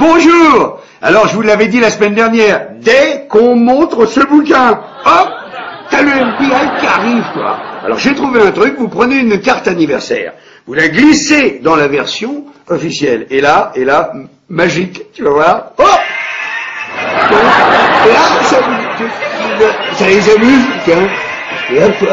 Bonjour. Alors, je vous l'avais dit la semaine dernière, dès qu'on montre ce bouquin, hop, t'as le FBI qui arrive, quoi. Alors, j'ai trouvé un truc, vous prenez une carte anniversaire, vous la glissez dans la version officielle, et là, magique, tu vas voir, hop. Et là, ça les amuse, tiens. Et hop,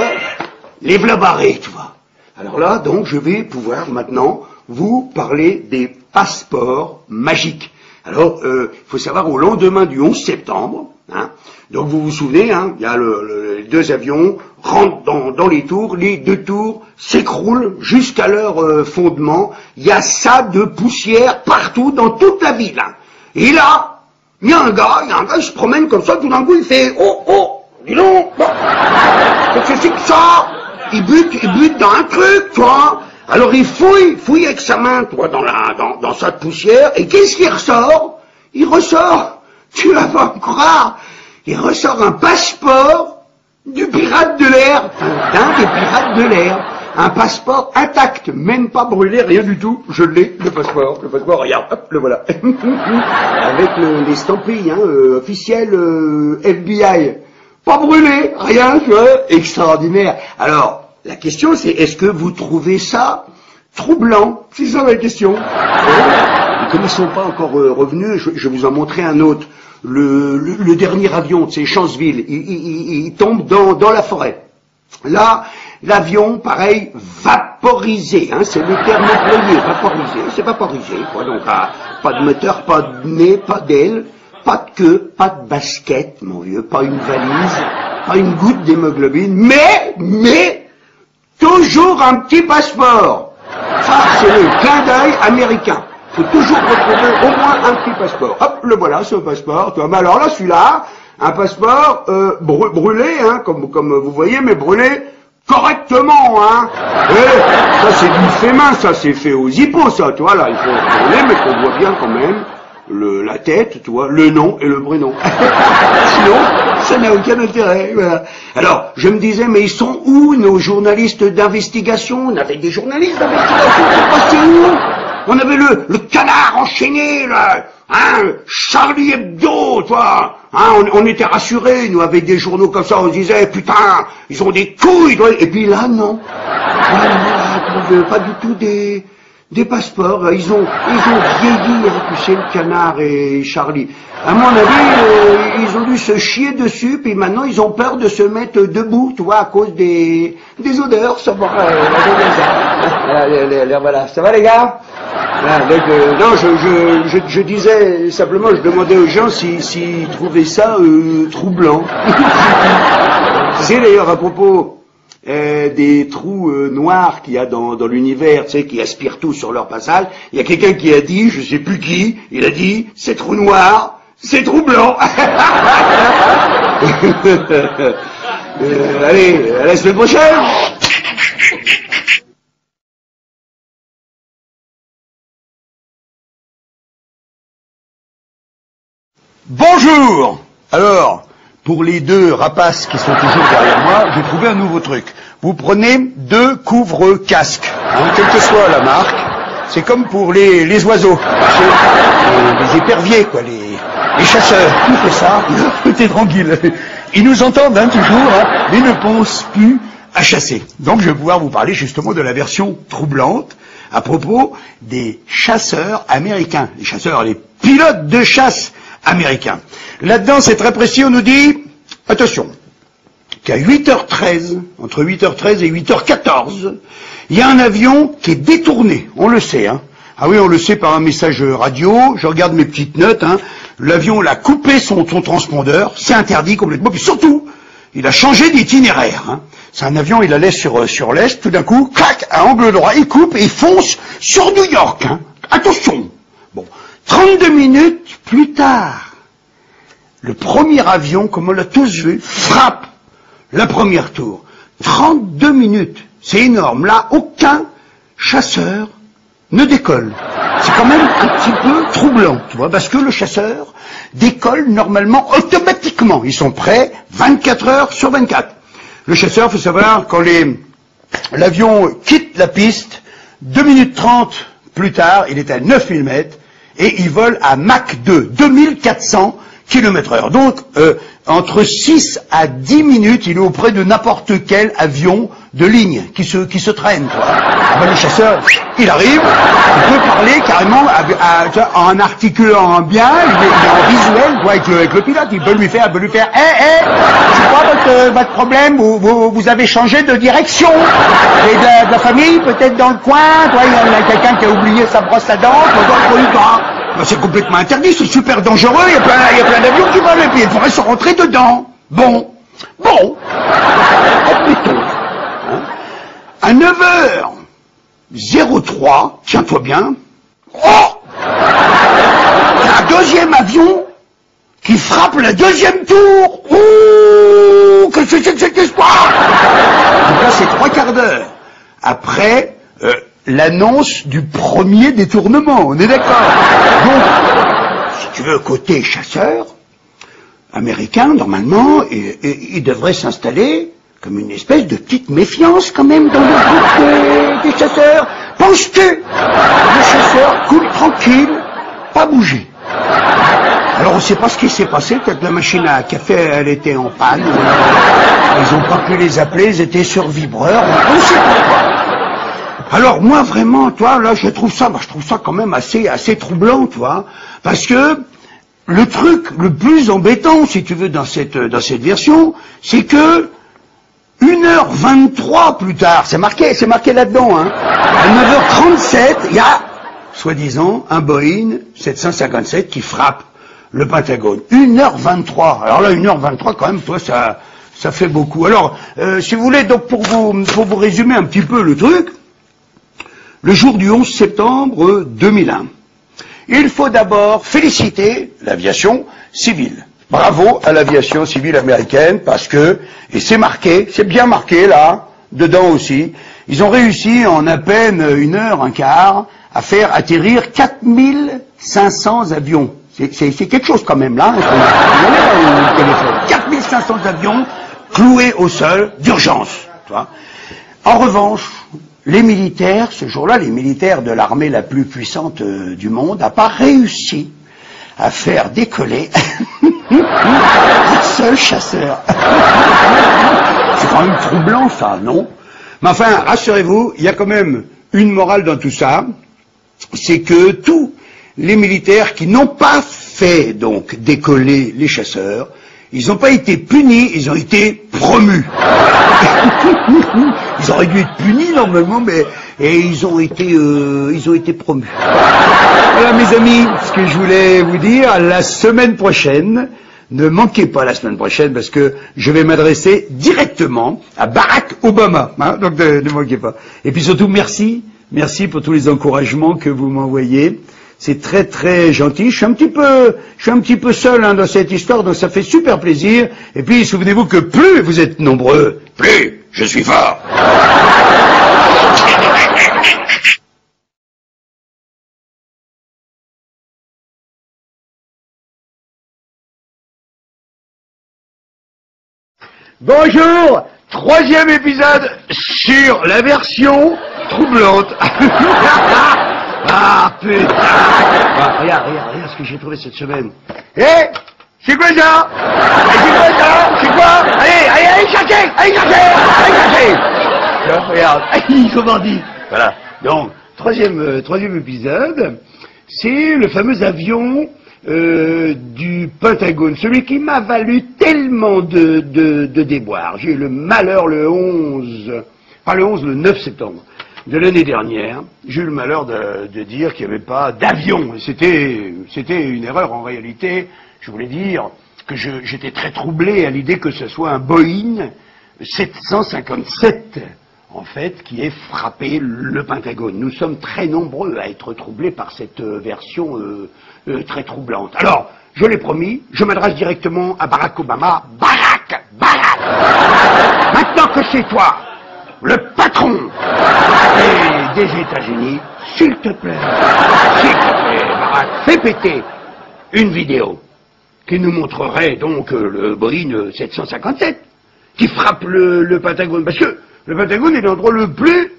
les blabarés, tu vois. Alors là, donc, je vais pouvoir maintenant vous parler des passeports magiques. Alors, il faut savoir, au lendemain du 11 septembre, hein, donc vous vous souvenez, hein, il y a les deux avions rentrent dans les tours, les deux tours s'écroulent jusqu'à leur fondement, il y a ça de poussière partout dans toute la ville. Hein. Et là, il y a un gars, il se promène comme ça, tout d'un coup il fait « Oh, dis donc, qu'est-ce que c'est que ça ?» Il bute dans un truc, tu vois. Alors il fouille avec sa main, toi, dans sa poussière, et qu'est-ce qu'il ressort? Il ressort, tu vas pas me croire, il ressort un passeport du pirate de l'air, d'un des pirates de l'air, un passeport intact, même pas brûlé, rien du tout, je l'ai, le passeport, regarde, hop, le voilà, avec l'estampille, officielle FBI, pas brûlé, rien, tu vois, extraordinaire. Alors, la question, c'est, est-ce que vous trouvez ça troublant? C'est ça la question. Et comme ils ne sont pas encore revenus, je vais vous en montrer un autre. Le dernier avion, c'est Chanceville, il tombe dans la forêt. Là, l'avion, pareil, vaporisé, hein, c'est le terme employé, vaporisé, c'est vaporisé, quoi. Donc, pas de moteur, pas de nez, pas d'aile, pas de queue, pas de basket, mon vieux, pas une valise, pas une goutte d'hémoglobine, mais, toujours un petit passeport. Ça, c'est le clin d'œil américain. Il faut toujours retrouver au moins un petit passeport. Hop, le voilà, ce passeport. Mais alors là, celui-là, un passeport brûlé, hein, comme vous voyez, mais brûlé correctement, hein. Et ça, c'est du fait main, ça, c'est fait aux hippos, ça, tu vois, là, il faut brûler, mais qu'on voit bien quand même la tête, tu vois, le nom et le prénom. Sinon, ça n'a aucun intérêt, voilà. Alors, je me disais, mais ils sont où nos journalistes d'investigation? On avait des journalistes d'investigation, c'est passé où? On avait le canard enchaîné, là, hein, Charlie Hebdo, tu vois, hein, on était rassurés, nous, avec des journaux comme ça, on se disait, putain, ils ont des couilles, et puis là, non. Là, pas du tout des passeports, ils ont vieilli, hein, tu sais, le canard et Charlie. À mon avis, ils ont dû se chier dessus, puis maintenant ils ont peur de se mettre debout, tu vois, à cause des odeurs, ça va, voilà, ça va les gars? Non, je disais, simplement, je demandais aux gens s'ils trouvaient ça troublant. C'est d'ailleurs à propos des trous noirs qu'il y a dans l'univers, tu sais, qui aspirent tout sur leur passage. Il y a quelqu'un qui a dit, je sais plus qui, il a dit, ces trous noirs, c'est troublant. Allez, à la semaine prochaine. Bonjour. Alors, pour les deux rapaces qui sont toujours derrière moi, j'ai trouvé un nouveau truc. Vous prenez 2 couvre-casques, hein, quelle que soit la marque. C'est comme pour les oiseaux, les éperviers, quoi, les chasseurs. Tout fait ça, t'es tranquille. Ils nous entendent, hein, toujours, hein, mais ne pensent plus à chasser. Donc je vais pouvoir vous parler justement de la version troublante à propos des chasseurs américains. Les chasseurs, les pilotes de chasse américains. Là-dedans, c'est très précis, on nous dit, attention, qu'à 8h13, entre 8h13 et 8h14, il y a un avion qui est détourné, on le sait, hein. Ah oui, on le sait par un message radio, je regarde mes petites notes, hein. L'avion, il a coupé son transpondeur, c'est interdit complètement, puis surtout, il a changé d'itinéraire, hein. C'est un avion, il allait sur l'est, tout d'un coup, clac, à angle droit, il coupe et il fonce sur New York, hein. Attention. Bon, 32 minutes plus tard, le premier avion, comme on l'a tous vu, frappe la première tour. 32 minutes, c'est énorme. Là, aucun chasseur ne décolle. C'est quand même un petit peu troublant, tu vois, parce que le chasseur décolle normalement automatiquement. Ils sont prêts 24 heures sur 24. Le chasseur, faut savoir, quand l'avion quitte la piste, 2 minutes 30 plus tard, il est à 9000 mètres, et ils volent à Mach 2, 2400 km/h. Donc, entre 6 à 10 minutes, il est auprès de n'importe quel avion de ligne qui se traîne, quoi. Ben, le chasseur, il arrive, il peut parler carrément en articulant bien, il est en visuel, quoi, avec le pilote, il peut lui faire, c'est quoi votre problème, vous avez changé de direction, et de la famille, peut-être dans le coin, toi, il y a quelqu'un qui a oublié sa brosse à dents, c'est complètement interdit, c'est super dangereux, il y a plein d'avions qui volent, et puis il faudrait se rentrer dedans. Bon, admettons, hein, à 9h03, tiens-toi bien, il y a un deuxième avion qui frappe le deuxième tour. Ouh, qu'est-ce que c'est que cette histoire? Donc là, c'est 3/4 d'heure après l'annonce du premier détournement, on est d'accord? Donc, si tu veux, côté chasseur américain, normalement, il devrait s'installer comme une espèce de petite méfiance quand même dans le groupe des chasseurs. Penses-tu? Le chasseur coule tranquille, pas bouger. Alors on ne sait pas ce qui s'est passé, peut-être la machine à café elle était en panne, ils n'ont pas pu les appeler, ils étaient sur vibreur, on ne sait pas. Alors moi vraiment, toi, là je trouve ça quand même assez troublant, tu vois, parce que le truc le plus embêtant, si tu veux, dans cette version, c'est que 1h23 plus tard, c'est marqué là-dedans, hein, à 9h37, il y a, soi-disant, un Boeing 757 qui frappe le Pentagone. 1h23. Alors là, 1h23, quand même, toi, ça fait beaucoup. Alors, si vous voulez, donc, pour vous résumer un petit peu le truc, le jour du 11 septembre 2001, il faut d'abord féliciter l'aviation civile. Bravo à l'aviation civile américaine, parce que, et c'est marqué, c'est bien marqué là, dedans aussi, ils ont réussi en à peine 1h15 à faire atterrir 4500 avions. C'est quelque chose quand même là, hein, 4500 avions cloués au sol d'urgence. En revanche, les militaires, ce jour-là, les militaires de l'armée la plus puissante du monde, n'ont pas réussi à faire décoller un seul chasseur. C'est quand même troublant ça, non? Mais enfin, rassurez-vous, il y a quand même une morale dans tout ça, c'est que tous les militaires qui n'ont pas fait donc décoller les chasseurs, ils n'ont pas été punis, ils ont été promus. Ils auraient dû être punis normalement, mais ils ont été promus. Voilà mes amis, ce que je voulais vous dire, la semaine prochaine, ne manquez pas la semaine prochaine parce que je vais m'adresser directement à Barack Obama, hein, donc ne manquez pas. Et puis surtout merci pour tous les encouragements que vous m'envoyez. C'est très très gentil. Je suis un petit peu seul hein, dans cette histoire, donc ça fait super plaisir. Et puis souvenez-vous que plus vous êtes nombreux, plus je suis fort. Bonjour, 3e épisode sur la version troublante. Ah putain! Ah, regarde ce que j'ai trouvé cette semaine. C'est quoi ça? C'est quoi? Allez chercher! Regarde, comment dit? Voilà. Donc, troisième épisode, c'est le fameux avion du Pentagone, celui qui m'a valu tellement de déboires. J'ai eu le malheur le 9 septembre de l'année dernière, j'ai eu le malheur de dire qu'il n'y avait pas d'avion. C'était une erreur en réalité. Je voulais dire que j'étais très troublé à l'idée que ce soit un Boeing 757, en fait, qui ait frappé le Pentagone. Nous sommes très nombreux à être troublés par cette version très troublante. Alors, je l'ai promis, je m'adresse directement à Barack Obama. Barack! Maintenant que c'est toi, le patron des États-Unis, s'il te plaît, Barack, fais péter une vidéo qui nous montrerait donc le Boeing 757 qui frappe le Pentagone. Parce que le Pentagone est l'endroit le plus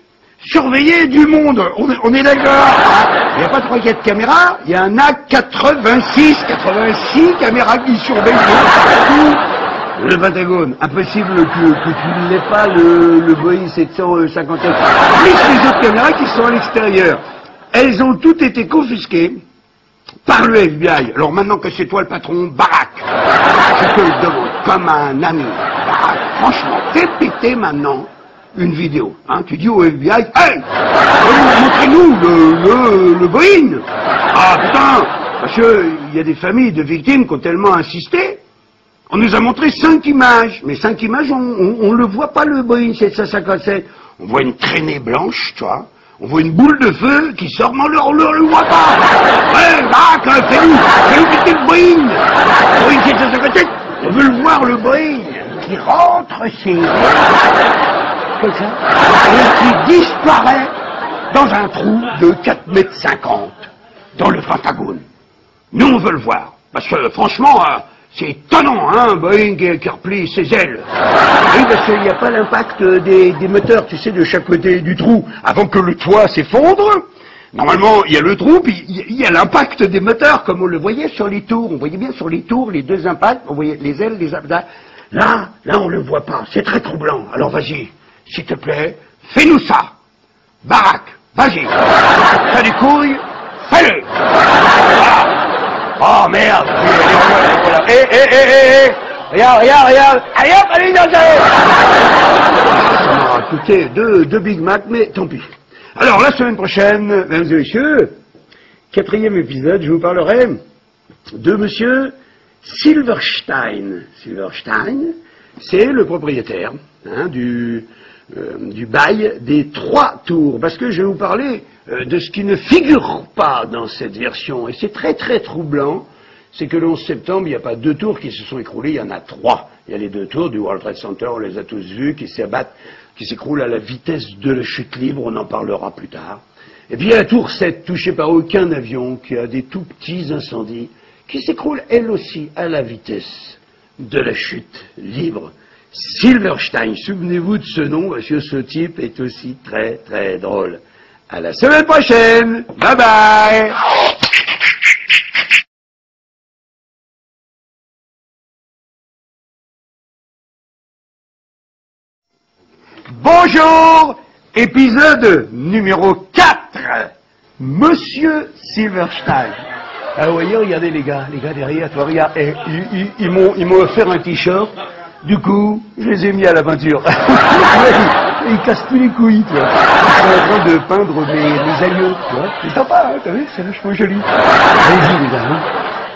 surveiller du monde. On est d'accord, hein. Il n'y a pas 3-4 caméras, il y en a 86 caméras qui surveillent partout. Le Pentagone, impossible que tu ne l'aies pas, le Boeing 757. Plus les autres caméras qui sont à l'extérieur. Elles ont toutes été confisquées par le FBI. Alors maintenant que c'est toi le patron, Barack, je te le demande, comme un ami, Barack, franchement, fais péter maintenant une vidéo. Hein, tu dis au FBI, hey, montrez-nous le Boeing. Ah putain, parce qu'il y a des familles de victimes qui ont tellement insisté. On nous a montré 5 images, mais 5 images, on le voit pas le Boeing 757. On voit une traînée blanche, tu vois. On voit une boule de feu qui sort, mais on le voit pas. Ouais, là, fais-nous péter le Boeing. Boeing 757, on veut le voir, le Boeing, qui rentre chez comme ça, et qui disparaît dans un trou de 4,50 mètres dans le Pentagone. Nous, on veut le voir, parce que franchement, c'est étonnant, hein, Boeing qui replie ses ailes. Oui, parce qu'il n'y a pas l'impact des moteurs, tu sais, de chaque côté du trou, avant que le toit s'effondre. Normalement, il y a le trou, puis il y a l'impact des moteurs, comme on le voyait sur les tours. On voyait bien sur les tours, les deux impacts, on voyait les ailes, les abdas. Là, on le voit pas, c'est très troublant. Alors vas-y, s'il te plaît, fais-nous ça. Barack, vas-y. T'as des couilles, fais-le. Voilà. Oh merde. Regarde. Allez hop, allez, ça m'a coûté deux Big Mac, mais tant pis. Alors, la semaine prochaine, mesdames et messieurs, 4e épisode, je vous parlerai de monsieur Silverstein. Silverstein, c'est le propriétaire, hein, du bail des 3 tours, parce que je vais vous parler de ce qui ne figure pas dans cette version, et c'est très très troublant, c'est que le 11 septembre, il n'y a pas 2 tours qui se sont écroulées, il y en a 3. Il y a les 2 tours du World Trade Center, on les a tous vus, qui s'abattent, qui s'écroulent à la vitesse de la chute libre, on en parlera plus tard. Et puis il y a la tour 7, touchée par aucun avion, qui a des tout petits incendies, qui s'écroule elle aussi à la vitesse de la chute libre. Silverstein, souvenez-vous de ce nom, parce que ce type est aussi très très drôle. À la semaine prochaine, bye bye. Bonjour, épisode numéro 4, Monsieur Silverstein. Ah, vous voyez, regardez les gars derrière, toi, regarde, ils m'ont offert un t-shirt, du coup, je les ai mis à la peinture. Ils cassent tous les couilles, toi. Ils sont en train de peindre mes aïeux, tu vois. C'est sympa, hein, t'as vu, c'est vachement joli. Allez-y, les gars, hein.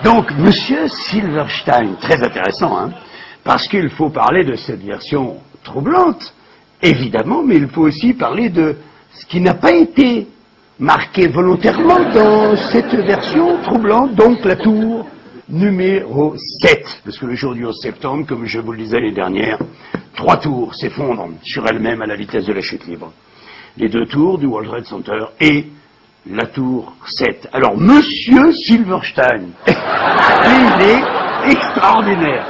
Donc, Monsieur Silverstein, très intéressant, hein, parce qu'il faut parler de cette version troublante, évidemment, mais il faut aussi parler de ce qui n'a pas été marqué volontairement dans cette version troublante, donc la tour numéro 7. Parce que le jour du 11 septembre, comme je vous le disais l'année dernière, 3 tours s'effondrent sur elles-mêmes à la vitesse de la chute libre. Les 2 tours du World Trade Center et la tour 7. Alors, Monsieur Silverstein, il est extraordinaire.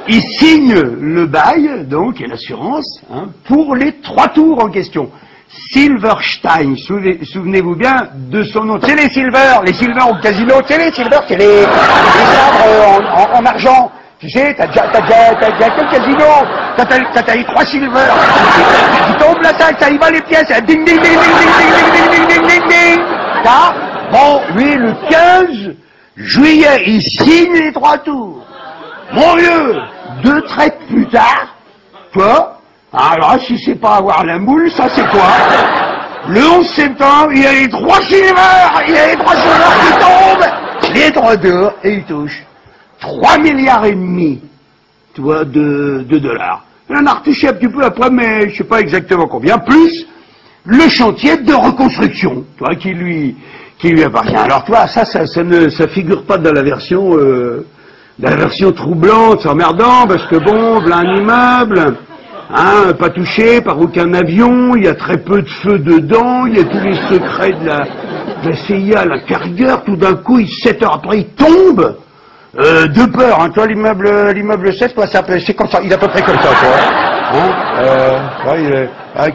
Il signe le bail, donc, et l'assurance, hein, pour les 3 tours en question. Silverstein, souvenez-vous bien de son nom. C'est les Silver au casino, c'est les Silver, c'est les sabres en argent. Tu sais, t'as déjà quel casino? T'as les 3 Silver. Tu tombes la salle, ça y va les pièces, ding ding ding ding ding ding ding ding ding. Là, bon, lui, le 15 juillet, il signe les 3 tours. Mon vieux, 2 traites plus tard, toi, alors si c'est pas avoir la moule, ça c'est quoi? Le 11 septembre, il y a les 3 Silver, qui tombent, les 3 dehors, et ils touchent 3,5 milliards, tu vois, de dollars. Il en a retouché un petit peu après, mais je sais pas exactement combien, plus le chantier de reconstruction, tu vois, qui lui appartient. Alors toi, ça figure pas dans la version troublante, c'est emmerdant, parce que bon, voilà un immeuble, hein, pas touché par aucun avion, il y a très peu de feu dedans, il y a tous les secrets de la CIA à l'intérieur, tout d'un coup, 7 heures après, il tombe, de peur, hein, toi, l'immeuble 7, quoi, c'est comme ça, il est à peu près comme ça, quoi.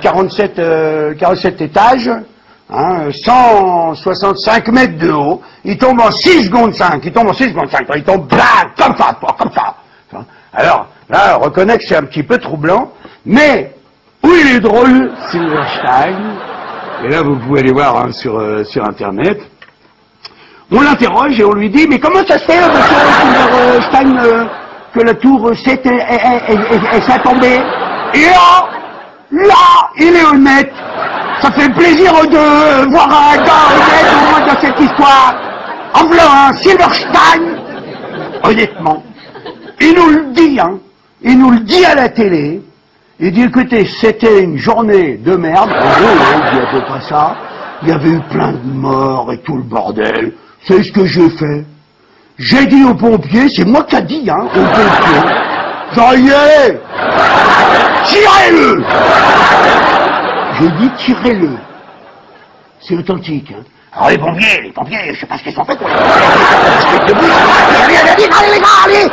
47 étages, hein, 165 mètres de haut, il tombe en 6 secondes 5, il tombe blague, comme ça. Alors, là, on reconnaît que c'est un petit peu troublant, mais où il est drôle, Silverstein, et là vous pouvez aller voir hein, sur Internet, on l'interroge et on lui dit, mais comment ça se fait, monsieur Silverstein, que la tour s'est tombée? Et là, il est honnête. Ça fait plaisir de voir un gars honnête au moins dans cette histoire. En v'là un Silverstein, honnêtement, il nous le dit, hein, il nous le dit à la télé. Il dit, écoutez, c'était une journée de merde. En gros, il dit à peu près ça. Il y avait eu plein de morts et tout le bordel. C'est ce que j'ai fait. J'ai dit aux pompiers, c'est moi qui a dit, hein, aux pompiers. Ça y est, tirez-le. J'ai dit, tirez-le. C'est authentique, hein. Alors les pompiers, je sais pas ce qu'ils sont faits, quoi. Allez les gars, allez,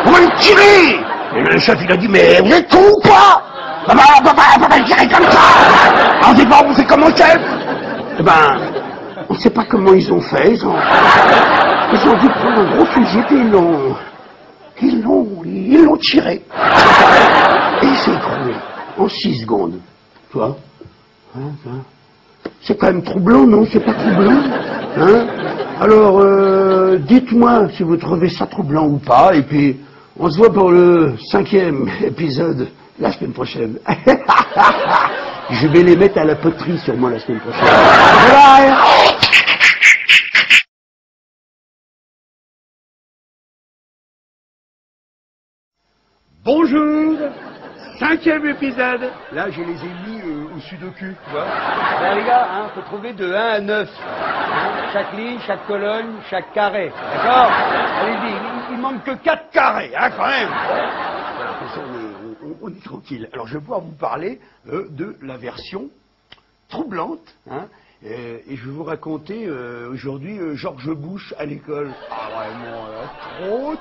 on va le tirer. Et le chef, il a dit, mais vous êtes con ou quoi? On va pas le tirer comme ça. On sait pas, on fait comment, chef? Eh ben, on sait pas comment ils ont fait, ils ont dû prendre un gros fusil, puis ils l'ont tiré. Et il s'est écroulé, en 6 secondes. Tu vois? C'est quand même troublant, non? C'est pas troublant? Hein? Alors, dites-moi si vous trouvez ça troublant ou pas, et puis, on se voit pour le 5e épisode la semaine prochaine. Je vais les mettre à la poterie sûrement la semaine prochaine. Bye bye. Bonjour, 5e épisode. Là, je les ai mis au sudoku, tu vois. Là, les gars, hein, faut trouver de 1 à 9. Hein, chaque ligne, chaque colonne, chaque carré. D'accord? Allez-y, il manque que 4 carrés, hein, quand même. Voilà, comme ça, on est tranquille. Alors, je vais pouvoir vous parler de la version troublante, hein. Et je vais vous raconter aujourd'hui George Bush à l'école. Ah vraiment,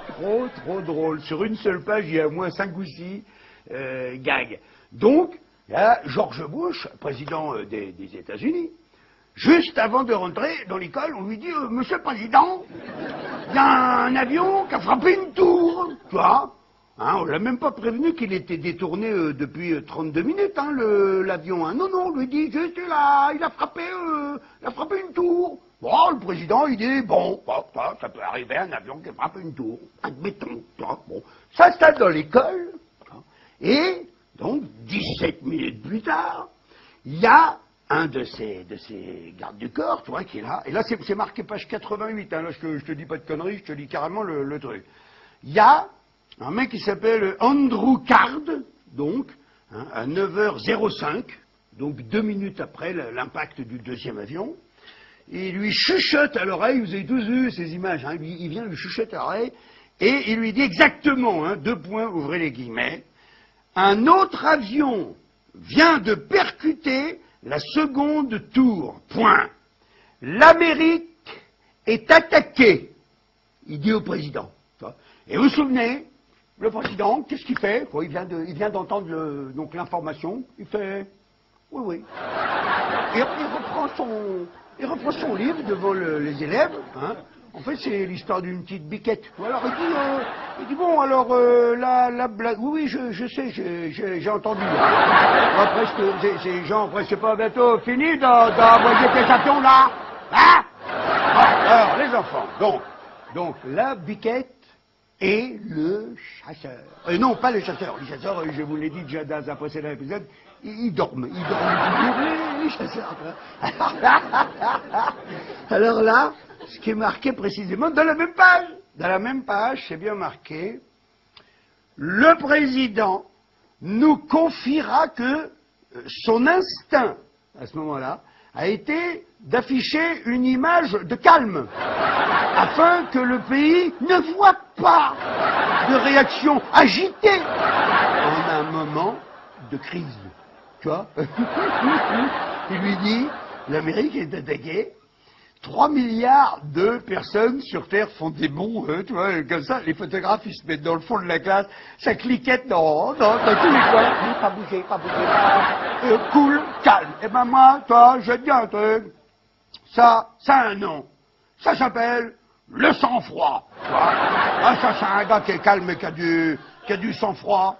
trop drôle. Sur une seule page, il y a au moins 5 ou 6 gags. Donc, là, George Bush, président des États-Unis, juste avant de rentrer dans l'école, on lui dit Monsieur le Président, il y a un avion qui a frappé une tour, tu vois. Hein, on l'a même pas prévenu qu'il était détourné depuis 32 minutes, hein, l'avion. Hein. Non, on lui dit, juste là, il a frappé une tour. Bon, le président, il dit, bon, ça peut arriver, un avion qui frappe une tour. Admettons. Bon, ça dans l'école. Et, donc, 17 minutes plus tard, il y a un de ces gardes du corps, tu vois, qui est là. Et là, c'est marqué page 88, hein, là, je te dis pas de conneries, je te dis carrément le truc. Il y a un mec qui s'appelle Andrew Card, donc, hein, à 9h05, donc 2 minutes après l'impact du 2e avion, il lui chuchote à l'oreille, vous avez tous vu ces images, hein, il vient lui chuchoter à l'oreille, et il lui dit exactement, hein, 2 points, ouvrez les guillemets, un autre avion vient de percuter la seconde tour, point. L'Amérique est attaquée, il dit au président. Et vous vous souvenez, le président, qu'est-ce qu'il fait? Il vient d'entendre donc l'information. Il fait oui. Et il reprend son livre devant les élèves. Hein. En fait, c'est l'histoire d'une petite biquette. Alors il dit bon, alors la blague. Oui, je sais, j'ai entendu. Après, ces gens, après, c'est pas bientôt fini d'envoyer tes avions là, hein? Alors les enfants. Donc la biquette et le chasseur. Non, pas le chasseur. Les chasseurs, je vous l'ai dit déjà dans un précédent épisode, ils dorment. Les chasseurs. Alors là, ce qui est marqué précisément dans la même page, c'est bien marqué, le président nous confiera que son instinct, à ce moment-là, a été d'afficher une image de calme, afin que le pays ne voit pas de réaction agitée en un moment de crise. Tu vois? Il lui dit, l'Amérique est attaquée, 3 milliards de personnes sur Terre font des bons, tu vois, comme ça, les photographes, ils se mettent dans le fond de la classe, ça cliquette dans tous les coins. Pas bouger, cool, calme. Et ben moi, toi, je te dis un truc, ça a un nom. Ça s'appelle le sang-froid. Tu vois. Ah, ça, c'est un gars qui est calme et qui a du sang-froid.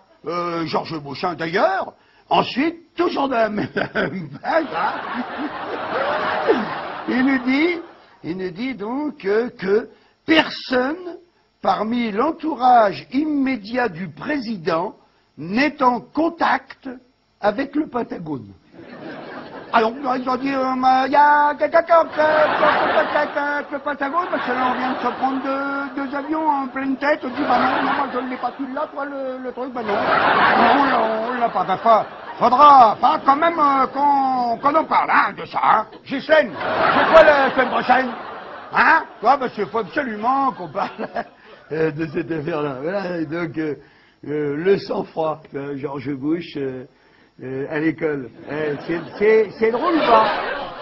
Georges Bush, d'ailleurs. Ensuite, toujours de la même page, hein. Il nous dit donc que personne parmi l'entourage immédiat du président n'est en contact avec le Pentagone. Alors, ils ont dit, il y a quelqu'un qui est en contact avec le Pentagone, parce que là, on vient de se prendre deux avions en pleine tête. On dit, bah non, moi, je ne l'ai pas, tu l'as, toi, le truc, bah non. Non, on l'a pas. Faudra pas quand même qu'on en parle, hein, de ça, hein. Ghislaine, c'est quoi la semaine prochaine? Hein? Ouais, parce qu'il faut absolument qu'on parle de cette affaire-là. Voilà, et donc, le sang-froid, George Bush, à l'école. C'est drôle ou pas?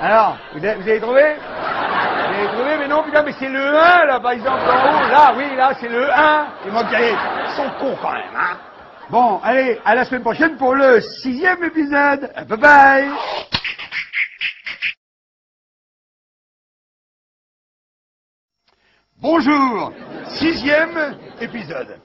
Alors, vous avez trouvé? Vous avez trouvé? Mais non, putain, mais c'est le 1, là, par exemple, en haut. Là, oui, là, c'est le 1. Il manque d'aller. Ils sont cons, quand même, hein. Bon, allez, à la semaine prochaine pour le 6e épisode. Bye bye. Bonjour, 6e épisode.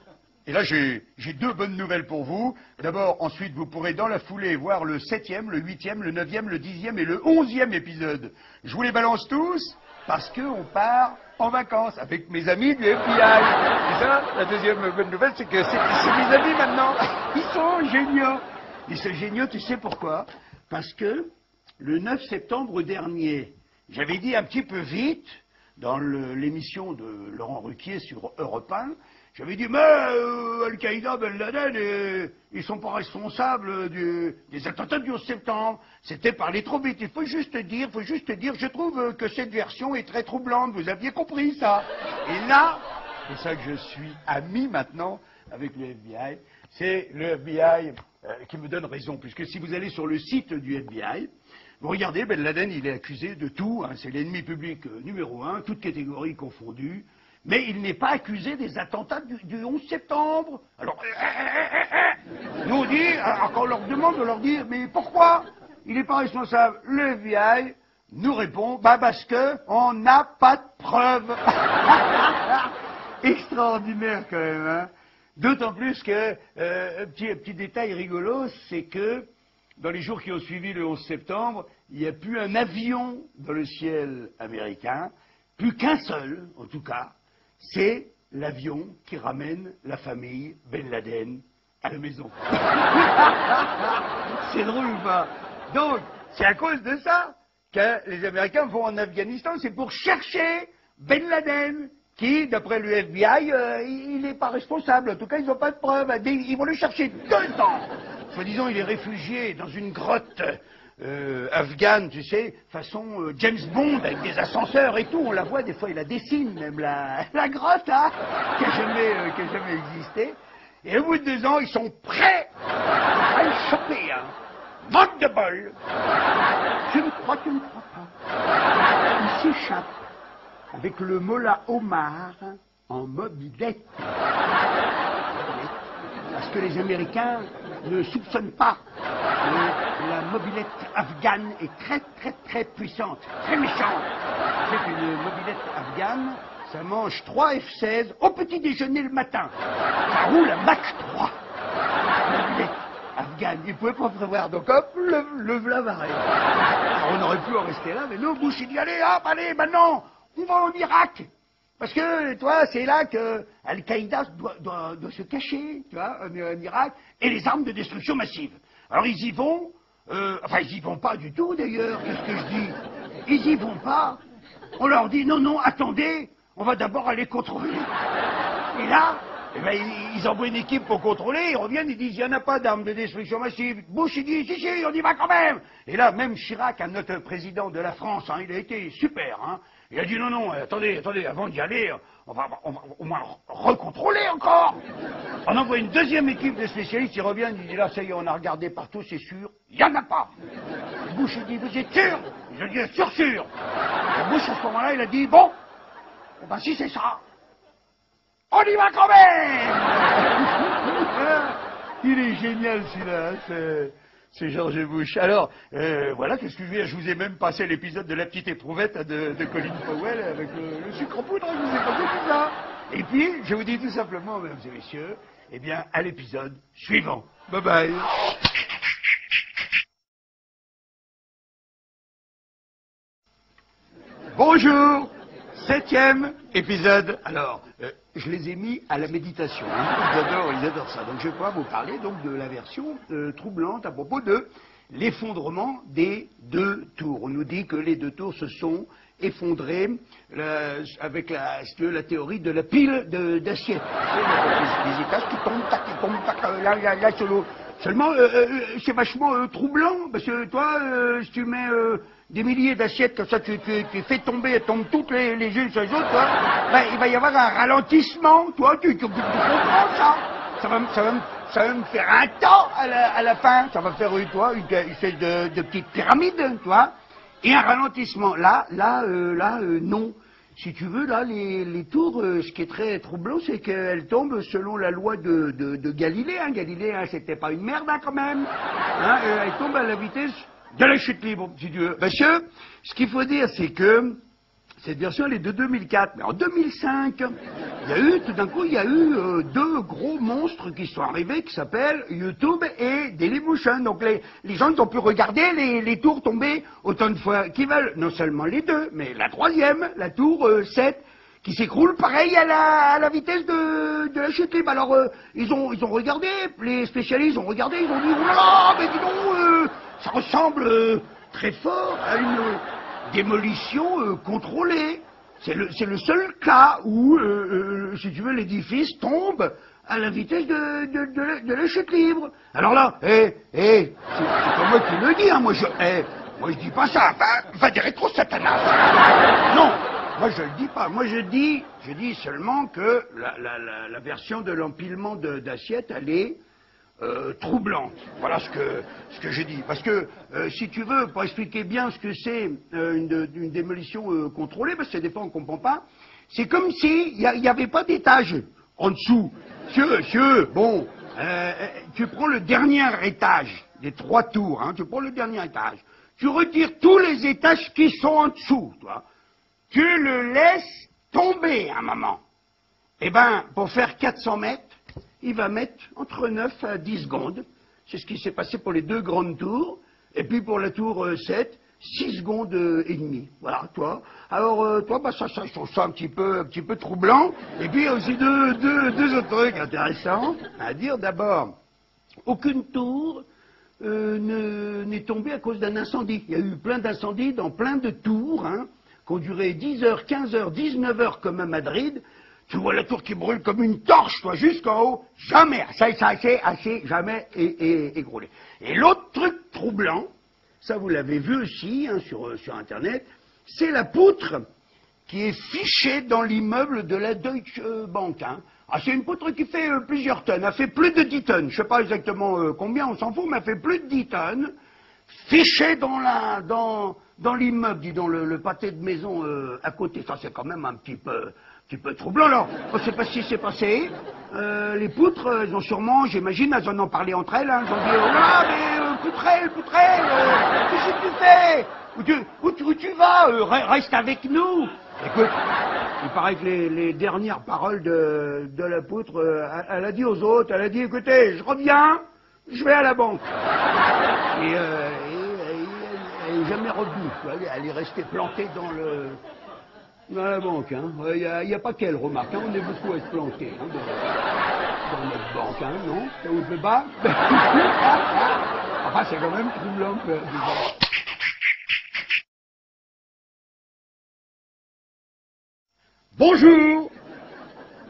Et là, j'ai 2 bonnes nouvelles pour vous. D'abord, ensuite, vous pourrez dans la foulée voir le 7e, le 8e, le 9e, le 10e et le 11e épisode. Je vous les balance tous parce qu'on part en vacances avec mes amis du FBI. C'est ça, la deuxième bonne nouvelle, c'est que c'est mes amis maintenant. Ils sont géniaux. Ils sont géniaux, tu sais pourquoi? Parce que le 9 septembre dernier, j'avais dit un petit peu vite, dans l'émission de Laurent Ruquier sur Europe 1, j'avais dit, mais Al-Qaïda, Ben Laden, ils sont pas responsables des attentats du 11 septembre. C'était parler trop vite. Il faut juste dire, je trouve que cette version est très troublante. Vous aviez compris ça. Et là, c'est ça que je suis ami maintenant avec le FBI. C'est le FBI qui me donne raison. Puisque si vous allez sur le site du FBI, vous regardez, Ben Laden, il est accusé de tout. Hein, c'est l'ennemi public numéro 1, toutes catégories confondues. Mais il n'est pas accusé des attentats du 11 septembre. Alors, nous on dit, quand on leur demande, on leur dit, mais pourquoi il n'est pas responsable? Le FBI nous répond, bah parce que on n'a pas de preuves. Extraordinaire quand même, hein. D'autant plus que, petit détail rigolo, c'est que dans les jours qui ont suivi le 11 septembre, il n'y a plus un avion dans le ciel américain, plus qu'un seul, en tout cas. C'est l'avion qui ramène la famille Ben Laden à la maison. C'est drôle ou pas? Donc, c'est à cause de ça que les Américains vont en Afghanistan. C'est pour chercher Ben Laden, qui, d'après le FBI, il n'est pas responsable. En tout cas, ils n'ont pas de preuves. Ils vont le chercher 2 ans. Soi-disant, il est réfugié dans une grotte afghane, tu sais, façon James Bond, avec des ascenseurs et tout. On la voit, des fois, il la dessine, même la grotte, hein, qui a jamais existé. Et au bout de 2 ans, ils sont prêts à le choper, hein. Manque de bol. Tu me crois pas. Il s'échappe avec le Mollah Omar en mobilette. Parce que les Américains ne soupçonnent pas que la mobilette afghane est très puissante, très méchante. C'est une mobilette afghane, ça mange 3 F-16 au petit déjeuner le matin. Ça roule à Mach 3. Mobilette afghane, ils ne pouvaient pas prévoir, donc hop, le v'là varé. Alors on aurait pu en rester là, mais non, Bush il dit allez, hop, allez, maintenant, on va en Irak. Parce que, toi, c'est là que Al-Qaïda doit se cacher, tu vois, en Irak, et les armes de destruction massive. Alors ils y vont, enfin ils y vont pas du tout d'ailleurs, qu'est-ce que je dis? Ils y vont pas. On leur dit non, attendez, on va d'abord aller contrôler. Et là, eh ben, ils envoient une équipe pour contrôler, ils reviennent, ils disent il n'y en a pas d'armes de destruction massive. Bush il dit si, on y va quand même. Et là, même Chirac, notre président de la France, hein, il a été super, hein. Il a dit non, attendez, avant d'y aller, on va au moins recontrôler encore. On envoie une 2e équipe de spécialistes, ils reviennent, ils disent là, ça y est, on a regardé partout, c'est sûr, il n'y en a pas. Bush il dit, vous êtes sûr? Je dis sûr. bouche, à ce moment-là, il a dit, bon, eh ben si c'est ça, on y va quand même. Il est génial celui-là, hein, c'est George Bush. Alors, voilà, qu'est-ce que je veux dire, je vous ai même passé l'épisode de la petite éprouvette de Colin Powell avec le sucre en poudre, je vous ai passé tout ça. Et puis, je vous dis tout simplement, mesdames et messieurs, eh bien, à l'épisode suivant. Bye bye. Bonjour, 7e épisode. Alors, je les ai mis à la méditation. Hein. Ils adorent ça. Donc, je vais pouvoir vous parler donc de la version troublante à propos de l'effondrement des 2 tours. On nous dit que les 2 tours se sont effondrés avec la théorie de la pile d'acier. Les étages qui tombent, tac, là, sur l'eau. Seulement, c'est vachement troublant, parce que toi, si tu mets des milliers d'assiettes comme ça, tu fais tomber, elles tombent toutes les unes sur les autres, toi, ben, il va y avoir un ralentissement, toi, tu comprends ça? Ça va me faire un temps à la fin, ça va faire, toi, une espèce de petite pyramide, toi, et un ralentissement. Là, non. Si tu veux, là, les tours, ce qui est très troublant, c'est qu'elles tombent selon la loi de Galilée. Hein. Galilée, hein, c'était pas une merde, hein, quand même. Hein, elles tombent à la vitesse de la chute libre, si tu veux. Parce que, ce qu'il faut dire, c'est que cette version, elle est de 2004. Mais en 2005, tout d'un coup, il y a eu 2 gros monstres qui sont arrivés, qui s'appellent YouTube et Dailymotion. Donc les gens, ils ont pu regarder les tours tomber autant de fois qu'ils veulent. Non seulement les 2, mais la 3e, la tour 7, qui s'écroule pareil à la vitesse de la chute libre. Alors, ils ont regardé, les spécialistes ont regardé, ils ont dit, oh là là, mais dis donc, ça ressemble très fort à une démolition contrôlée. C'est le seul cas où, si tu veux, l'édifice tombe à la vitesse de la chute libre. Alors là, c'est pas moi qui le dis, hein, moi je dis pas ça, va dire trop Satanas. Non, moi je le dis pas, moi je dis seulement que la version de l'empilement d'assiettes, elle est troublante. Voilà ce que j'ai dit. Parce que, si tu veux, pour expliquer bien ce que c'est une démolition contrôlée, parce que des fois on ne comprend pas, c'est comme s'il n'y avait pas d'étage en dessous. Bon, tu prends le dernier étage des 3 tours, hein, tu prends le dernier étage, tu retires tous les étages qui sont en dessous, toi. Tu le laisses tomber un moment. Eh ben, pour faire 400 mètres, il va mettre entre 9 à 10 secondes. C'est ce qui s'est passé pour les 2 grandes tours. Et puis pour la tour 7, 6 secondes et demie. Voilà, toi. Alors, toi, bah, ça, je trouve ça un petit peu troublant. Et puis aussi deux autres trucs intéressants à dire. D'abord, aucune tour n'est tombée à cause d'un incendie. Il y a eu plein d'incendies dans plein de tours, hein, qui ont duré 10 heures, 15 heures, 19 heures comme à Madrid. Tu vois la tour qui brûle comme une torche, toi, jusqu'en haut. Jamais, ça assez, jamais écroulé. Et l'autre truc troublant, ça vous l'avez vu aussi, hein, sur Internet, c'est la poutre qui est fichée dans l'immeuble de la Deutsche Bank. Hein. Ah, c'est une poutre qui fait plusieurs tonnes, elle fait plus de 10 tonnes. Je sais pas exactement combien, on s'en fout, mais elle fait plus de 10 tonnes. Fichée dans l'immeuble, dis donc, le pâté de maison à côté. Ça, c'est quand même un petit peu troublant. Alors, on ne sait pas ce qui s'est passé. Les poutres, elles ont sûrement, j'imagine, elles en ont parlé entre elles. Hein, elles ont dit, oh là, mais poutrelle, qu'est-ce que tu fais? Où tu vas? Reste avec nous. Écoute, il paraît que les dernières paroles de la poutre, elle a dit aux autres, elle a dit, écoutez, je reviens, je vais à la banque. Et elle n'est jamais revenue. Elle est restée plantée dans la banque. Hein. Il n'y a pas qu'elle, remarque. Hein. On est beaucoup à se planter hein, dans notre banque. Hein, non? Ça vous fait pas? Enfin, c'est quand même troublant. Bonjour,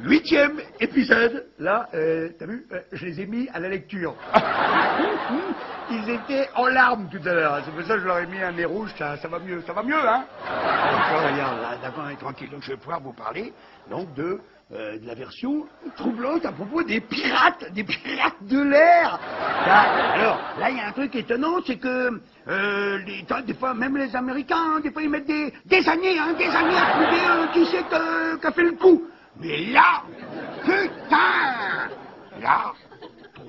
8e épisode. Là, t'as vu, je les ai mis à la lecture. Ils étaient en larmes tout à l'heure. C'est pour ça que je leur ai mis un nez rouge. Ça va mieux, hein? D'accord, regarde, là, d'accord, on est tranquille. Donc je vais pouvoir vous parler donc de de la version troublante à propos des pirates de l'air. Alors, là, il y a un truc étonnant, c'est que des fois, même les Américains, des fois, ils mettent des années à trouver qui c'est qui a fait le coup. Mais là, putain, là,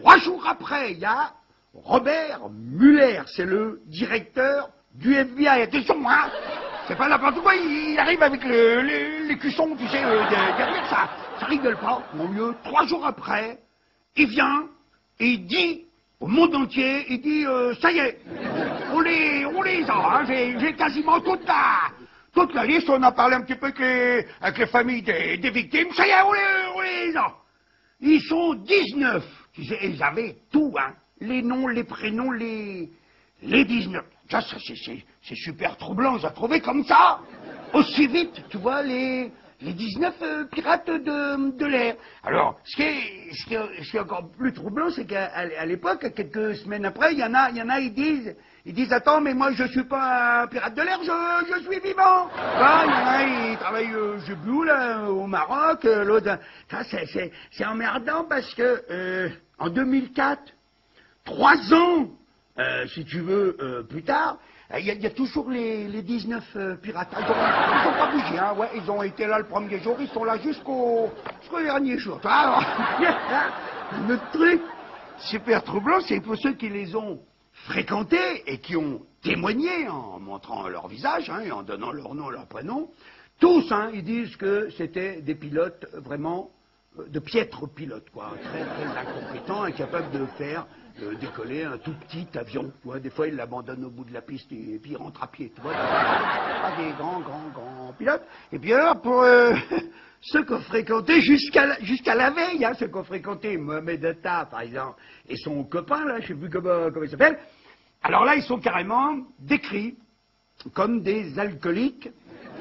3 jours après, il y a Robert Mueller, c'est le directeur du FBI. Attention, hein, c'est pas n'importe quoi, il arrive avec les cuissons, tu sais, derrière ça rigole pas. Mon mieux, 3 jours après, il vient et il dit au monde entier, il dit, ça y est, on les a, hein, j'ai quasiment toute la liste, on a parlé un petit peu avec les familles des victimes, ça y est, on les a. Ils sont 19, tu sais, ils avaient tout, hein, les noms, les prénoms, les 19. Ça, c'est super troublant, j'ai trouvé comme ça, aussi vite, tu vois, les 19 pirates de l'air. Alors, ce qui est encore plus troublant, c'est qu'à l'époque, quelques semaines après, il y en a, ils disent, attends, mais moi, je suis pas un pirate de l'air, je suis vivant. Bah, il y en a, ils travaillent, je sais plus où, là, au Maroc, l'autre, ça, c'est emmerdant parce que, en 2004, 3 ans, si tu veux, plus tard, il y a toujours les 19 pirates. Ils ont pas bougé, hein, ouais, ils ont été là le premier jour, ils sont là jusqu'au dernier jour. Alors, le truc super troublant, c'est pour ceux qui les ont fréquentés et qui ont témoigné en montrant leur visage, hein, et en donnant leur nom, leur prénom, tous, hein, ils disent que c'était des pilotes vraiment de piètres pilotes, quoi, très très incompétents, incapables de faire décoller un tout petit avion. Tu vois, des fois, ils l'abandonnent au bout de la piste et puis ils rentrent à pied. Tu vois, pas des grands pilotes. Et puis alors, pour ceux qui ont fréquenté jusqu'à la veille, hein, ceux qui ont fréquenté Mohamed Atta, par exemple, et son copain, là, je sais plus comment il s'appelle, alors là, ils sont carrément décrits comme des alcooliques,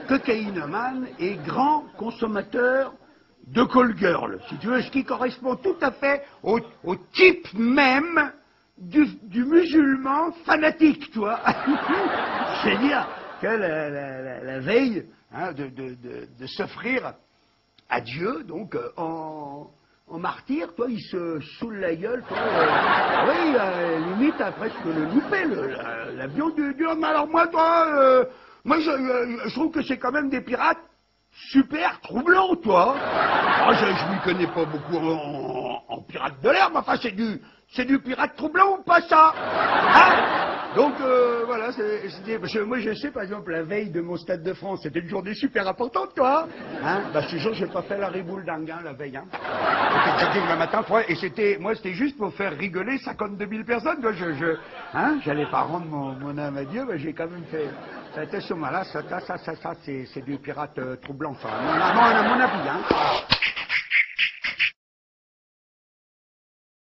cocaïnomanes et grands consommateurs de call girl, si tu veux, ce qui correspond tout à fait au type même du musulman fanatique, tu vois. C'est-à-dire que la veille, hein, de s'offrir à Dieu, donc en martyr, toi, il se saoule la gueule, toi, oui, limite à presque le louper, l'avion du homme. Alors moi, toi, moi je trouve que c'est quand même des pirates super troublant, toi. Ah, je m'y connais pas beaucoup en pirate de l'air, mais enfin, c'est du pirate troublant ou pas ça, hein? Donc, voilà, parce que moi, je sais, par exemple, la veille de mon Stade de France, c'était une journée super importante, toi, hein? Bah, je te jure, j'ai pas fait la riboule dingue, hein, la veille, hein. J'étais jogging le matin, et c'était juste pour faire rigoler 52 000 personnes, quoi. Hein, j'allais pas rendre mon âme à Dieu, mais j'ai quand même fait attention, là, ça, c'est du pirate troublant, ça, à mon avis, hein.